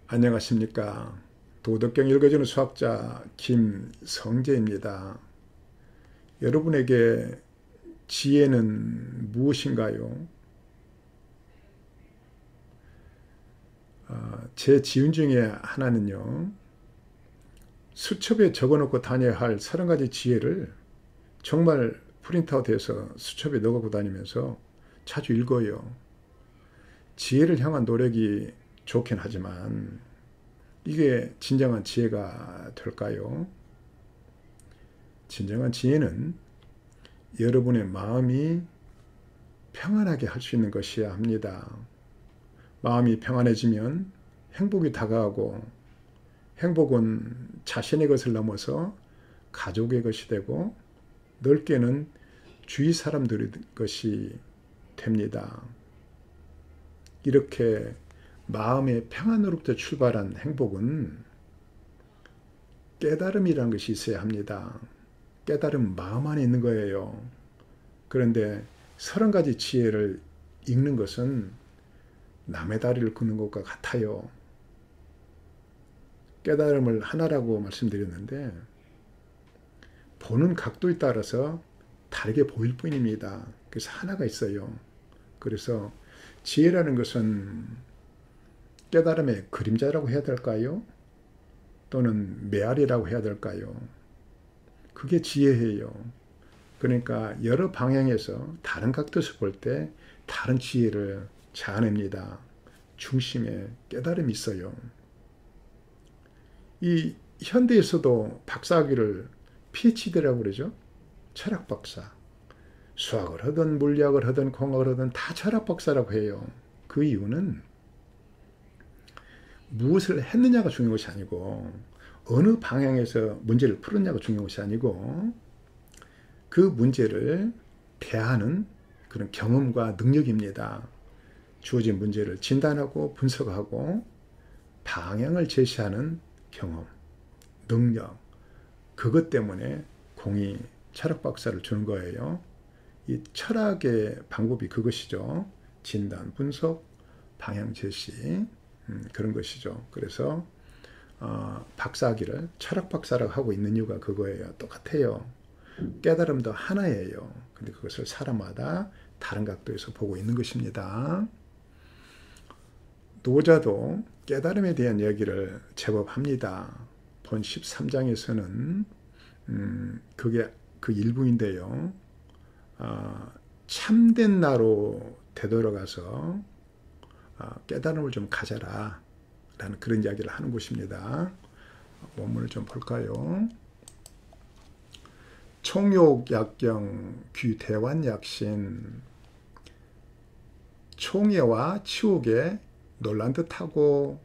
안녕하십니까. 도덕경 읽어주는 수학자 김성재입니다. 여러분에게 지혜는 무엇인가요? 제 지은 중에 하나는요. 수첩에 적어놓고 다녀야 할 30가지 지혜를 정말 프린트아웃해서 수첩에 넣어갖고 다니면서 자주 읽어요. 지혜를 향한 노력이 좋긴 하지만 이게 진정한 지혜가 될까요? 진정한 지혜는 여러분의 마음이 평안하게 할 수 있는 것이어야 합니다. 마음이 평안해지면 행복이 다가오고 행복은 자신의 것을 넘어서 가족의 것이 되고 넓게는 주위 사람들의 것이 됩니다. 이렇게 마음의 평안으로부터 출발한 행복은 깨달음이라는 것이 있어야 합니다. 깨달음은 마음 안에 있는 거예요. 그런데 30가지 지혜를 읽는 것은 남의 다리를 긋는 것과 같아요. 깨달음을 하나라고 말씀드렸는데 보는 각도에 따라서 다르게 보일 뿐입니다. 그래서 하나가 있어요. 그래서 지혜라는 것은 깨달음의 그림자라고 해야 될까요? 또는 메아리라고 해야 될까요? 그게 지혜예요. 그러니까 여러 방향에서 다른 각도에서 볼 때 다른 지혜를 자아냅니다. 중심에 깨달음이 있어요. 이 현대에서도 박사학위를 PhD라고 그러죠. 철학 박사. 수학을 하든 물리학을 하든 공학을 하든 다 철학 박사라고 해요. 그 이유는 무엇을 했느냐가 중요한 것이 아니고 어느 방향에서 문제를 풀었냐가 중요한 것이 아니고 그 문제를 대하는 그런 경험과 능력입니다. 주어진 문제를 진단하고 분석하고 방향을 제시하는 경험, 능력, 그것 때문에 공이 철학 박사를 주는 거예요. 이 철학의 방법이 그것이죠. 진단, 분석, 방향 제시, 그런 것이죠. 그래서 박사학위를 철학 박사라고 하고 있는 이유가 그거예요. 똑같아요. 깨달음도 하나예요. 근데 그것을 사람마다 다른 각도에서 보고 있는 것입니다. 노자도 깨달음에 대한 이야기를 제법 합니다. 본 13장에서는 그게 그 일부인데요. 참된 나로 되돌아가서 깨달음을 좀 가져라 라는 그런 이야기를 하는 곳입니다. 원문을 좀 볼까요? 총욕약경 귀대환약신 총애와 치욕에 놀란 듯하고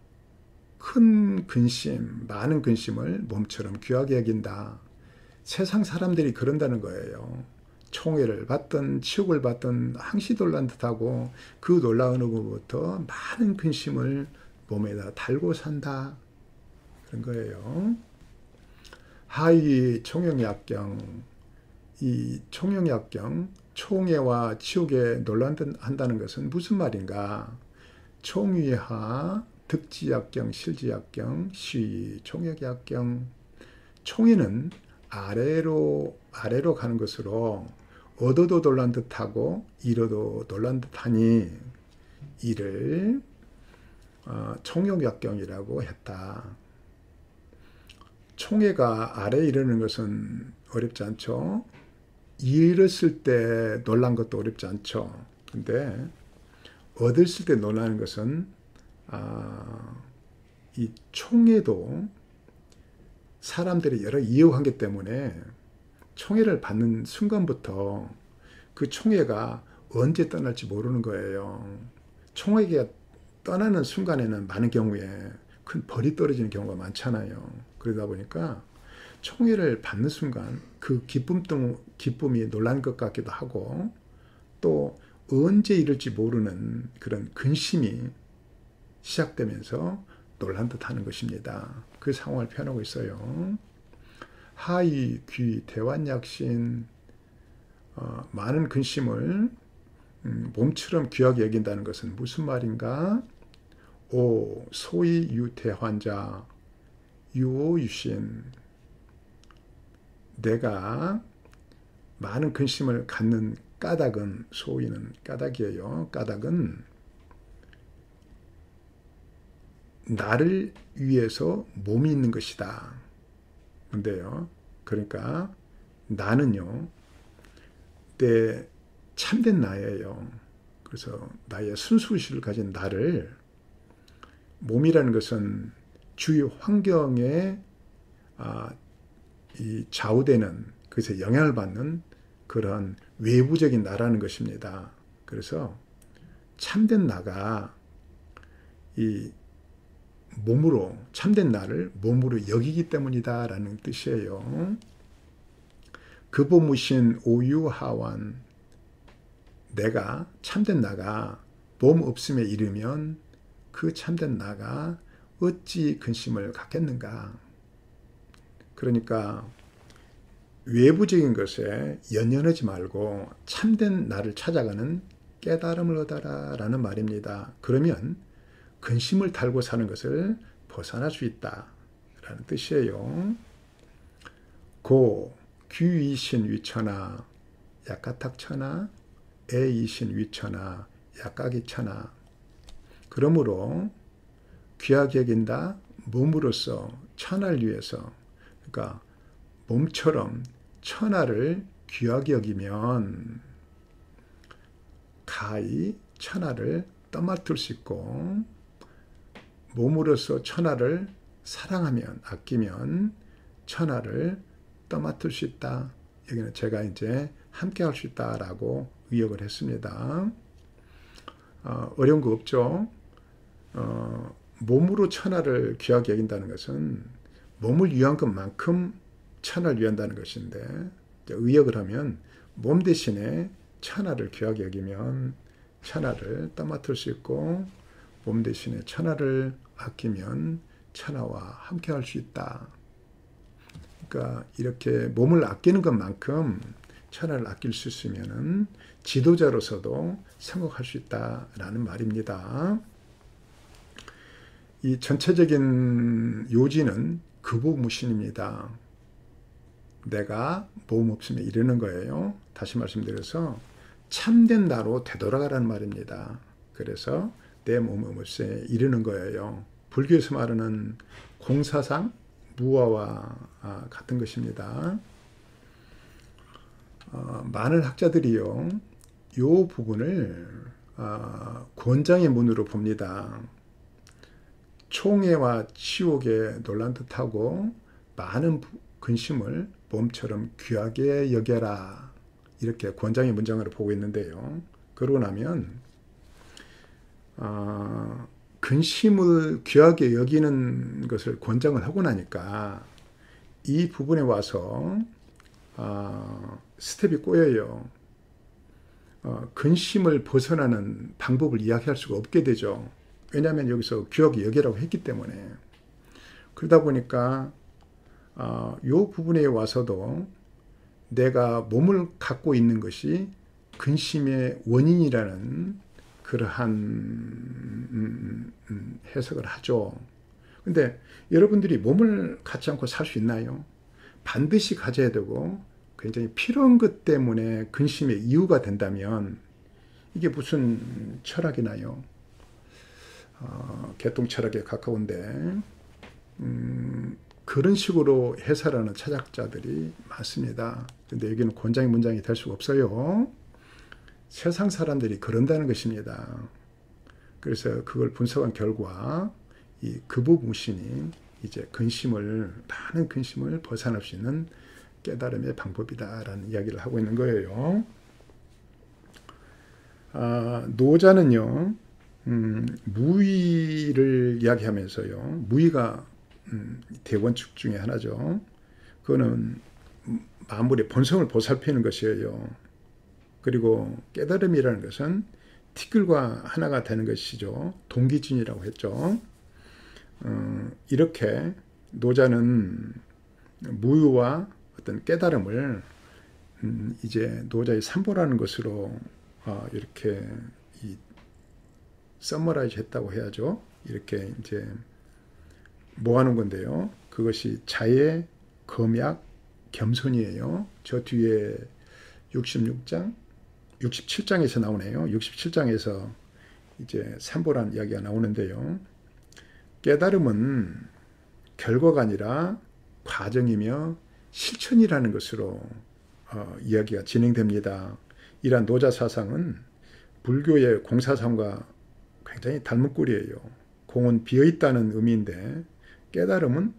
큰 근심, 많은 근심을 몸처럼 귀하게 여긴다. 세상 사람들이 그런다는 거예요. 총애를 받든 치욕을 받든 항시 놀란 듯하고 그 놀라운 것부터 많은 근심을 몸에다 달고 산다. 그런 거예요. 하위 총욕약경, 이 총욕약경, 총애와 치욕에 놀란다는 것은 무슨 말인가? 총위하, 득지약경, 실지약경, 시위, 총욕약경. 총애는 아래로 가는 것으로 얻어도 놀란 듯하고 잃어도 놀란 듯하니 이를 총욕약경이라고 했다. 총애가 아래에 이르는 것은 어렵지 않죠. 잃었을 때 놀란 것도 어렵지 않죠. 근데 얻었을 때 놀라는 것은 이 총애도 사람들이 여러 이해관계 때문에 총애를 받는 순간부터 그 총애가 언제 떠날지 모르는 거예요. 총애가 떠나는 순간에는 많은 경우에 큰 벌이 떨어지는 경우가 많잖아요. 그러다 보니까 총애를 받는 순간 그 기쁨이 놀란 것 같기도 하고 또 언제 이럴지 모르는 그런 근심이 시작되면서 놀란 듯 하는 것입니다. 그 상황을 표현하고 있어요. 하위, 귀, 대환약신, 많은 근심을 몸처럼 귀하게 여긴다는 것은 무슨 말인가? 오 소위 유태환자 유오유신 내가 많은 근심을 갖는 까닭은 소위는 까닭이에요. 까닭은 나를 위해서 몸이 있는 것이다. 근데요. 그러니까 나는요. 내 참된 나예요. 그래서 나의 순수의식을 가진 나를 몸이라는 것은 주위 환경에 이 좌우되는 그것에 영향을 받는 그런 외부적인 나라는 것입니다. 그래서 참된 나가 이 몸으로 참된 나를 몸으로 여기기 때문이다라는 뜻이에요. 그보무신 오유하완 내가 참된 나가 몸 없음에 이르면 그 참된 나가 어찌 근심을 갖겠는가. 그러니까 외부적인 것에 연연하지 말고 참된 나를 찾아가는 깨달음을 얻어라 라는 말입니다. 그러면 근심을 달고 사는 것을 벗어날 수 있다 라는 뜻이에요. 고 귀이신 위처나 약가탁처나 애이신 위처나 약가기처나 그러므로 귀하게 여긴다 몸으로서 천하를 위해서 그러니까 몸처럼 천하를 귀하게 여기면 가히 천하를 떠맡을 수 있고 몸으로서 천하를 사랑하면 아끼면 천하를 떠맡을 수 있다. 여기는 제가 이제 함께 할 수 있다라고 의역을 했습니다. 어려운 거 없죠. 몸으로 천하를 귀하게 여긴다는 것은 몸을 위한 것만큼 천하를 위한다는 것인데 의역을 하면 몸 대신에 천하를 귀하게 여기면 천하를 떠맡을 수 있고 몸 대신에 천하를 아끼면 천하와 함께 할 수 있다. 그러니까 이렇게 몸을 아끼는 것만큼 천하를 아낄 수 있으면 지도자로서도 성공할 수 있다라는 말입니다. 이 전체적인 요지는 그보무신입니다. 내가 몸 없음에 이르는 거예요. 다시 말씀드려서 참된 나로 되돌아가라는 말입니다. 그래서 내 몸 없음에 이르는 거예요. 불교에서 말하는 공사상 무아와 같은 것입니다. 많은 학자들이요, 이 부분을 권장의 문으로 봅니다. 총애와 치욕에 놀란 듯하고 많은 근심을 몸처럼 귀하게 여겨라. 이렇게 권장의 문장으로 보고 있는데요. 그러고 나면 근심을 귀하게 여기는 것을 권장을 하고 나니까 이 부분에 와서 스텝이 꼬여요. 근심을 벗어나는 방법을 이야기할 수가 없게 되죠. 왜냐하면 여기서 귀하게 여기라고 했기 때문에. 그러다 보니까 이 부분에 와서도 내가 몸을 갖고 있는 것이 근심의 원인이라는 그러한 해석을 하죠. 근데 여러분들이 몸을 갖지 않고 살 수 있나요? 반드시 가져야 되고 굉장히 필요한 것 때문에 근심의 이유가 된다면 이게 무슨 철학이나요? 개통 철학에 가까운데 그런 식으로 해설하는 철학자들이 많습니다. 근데 여기는 권장의 문장이 될 수가 없어요. 세상 사람들이 그런다는 것입니다. 그래서 그걸 분석한 결과 이 그보무신이 이제 많은 근심을 벗어날 수 있는 깨달음의 방법이다라는 이야기를 하고 있는 거예요. 노자는요, 무의를 이야기하면서요, 무의가 대원칙 중에 하나죠. 그거는 만물의 본성을 보살피는 것이에요. 그리고 깨달음이라는 것은 티끌과 하나가 되는 것이죠. 동기진이라고 했죠. 이렇게 노자는 무의와 어떤 깨달음을 이제 노자의 삼보라는 것으로 이렇게 서머라이즈 했다고 해야죠. 이렇게 이제 모아놓은 건데요. 그것이 자애, 검약, 겸손이에요. 저 뒤에 66장, 67장에서 나오네요. 67장에서 이제 산보란 이야기가 나오는데요. 깨달음은 결과가 아니라 과정이며 실천이라는 것으로 이야기가 진행됩니다. 이러한 노자 사상은 불교의 공사상과 굉장히 닮은 꼴이에요. 공은 비어있다는 의미인데 깨달음은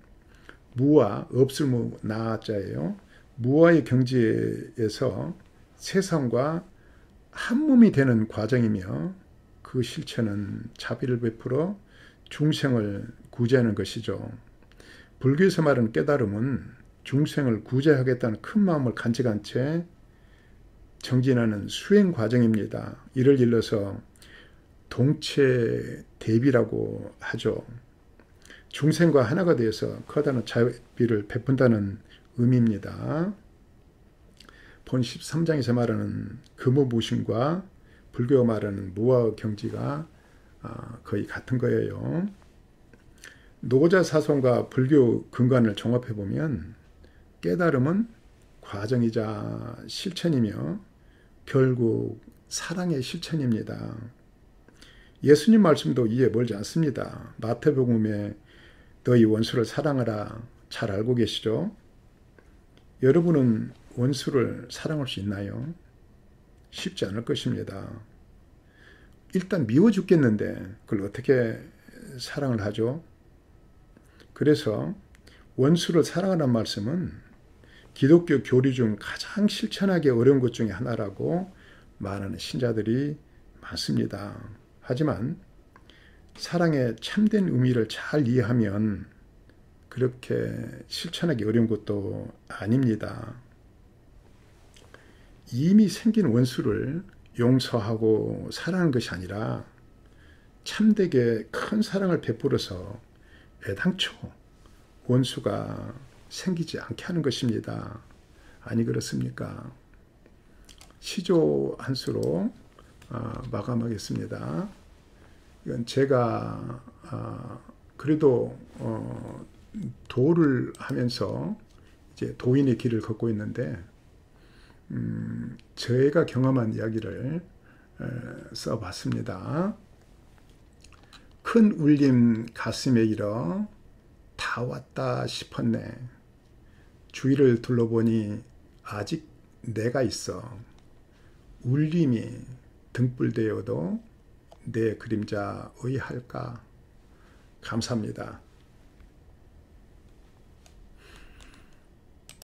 무와 없을무 나자예요. 무와의 경지에서 세상과 한 몸이 되는 과정이며 그 실체는 자비를 베풀어 중생을 구제하는 것이죠. 불교에서 말하는 깨달음은 중생을 구제하겠다는 큰 마음을 간직한 채 정진하는 수행 과정입니다. 이를 일러서 동체 대비라고 하죠. 중생과 하나가 되어서 커다란 자비를 베푼다는 의미입니다. 본 13장에서 말하는 금호무신과 불교가 말하는 무아의 경지가 거의 같은 거예요. 노자 사상과 불교 근간을 종합해보면 깨달음은 과정이자 실천이며 결국 사랑의 실천입니다. 예수님 말씀도 이에 멀지 않습니다. 마태복음에 너희 원수를 사랑하라 잘 알고 계시죠? 여러분은 원수를 사랑할 수 있나요? 쉽지 않을 것입니다. 일단 미워 죽겠는데 그걸 어떻게 사랑을 하죠? 그래서 원수를 사랑하라는 말씀은 기독교 교리 중 가장 실천하기 어려운 것 중에 하나라고 말하는 신자들이 많습니다. 하지만 사랑의 참된 의미를 잘 이해하면 그렇게 실천하기 어려운 것도 아닙니다. 이미 생긴 원수를 용서하고 사랑하는 것이 아니라 참되게 큰 사랑을 베풀어서 애당초 원수가 생기지 않게 하는 것입니다. 아니 그렇습니까? 시조 한 수로 마감하겠습니다. 이건 제가 그래도 도를 하면서 이제 도인의 길을 걷고 있는데 제가 경험한 이야기를 써봤습니다. 큰 울림 가슴에 일어 다 왔다 싶었네. 주위를 둘러보니 아직 내가 있어. 울림이 등불되어도 내 그림자 의할까? 감사합니다.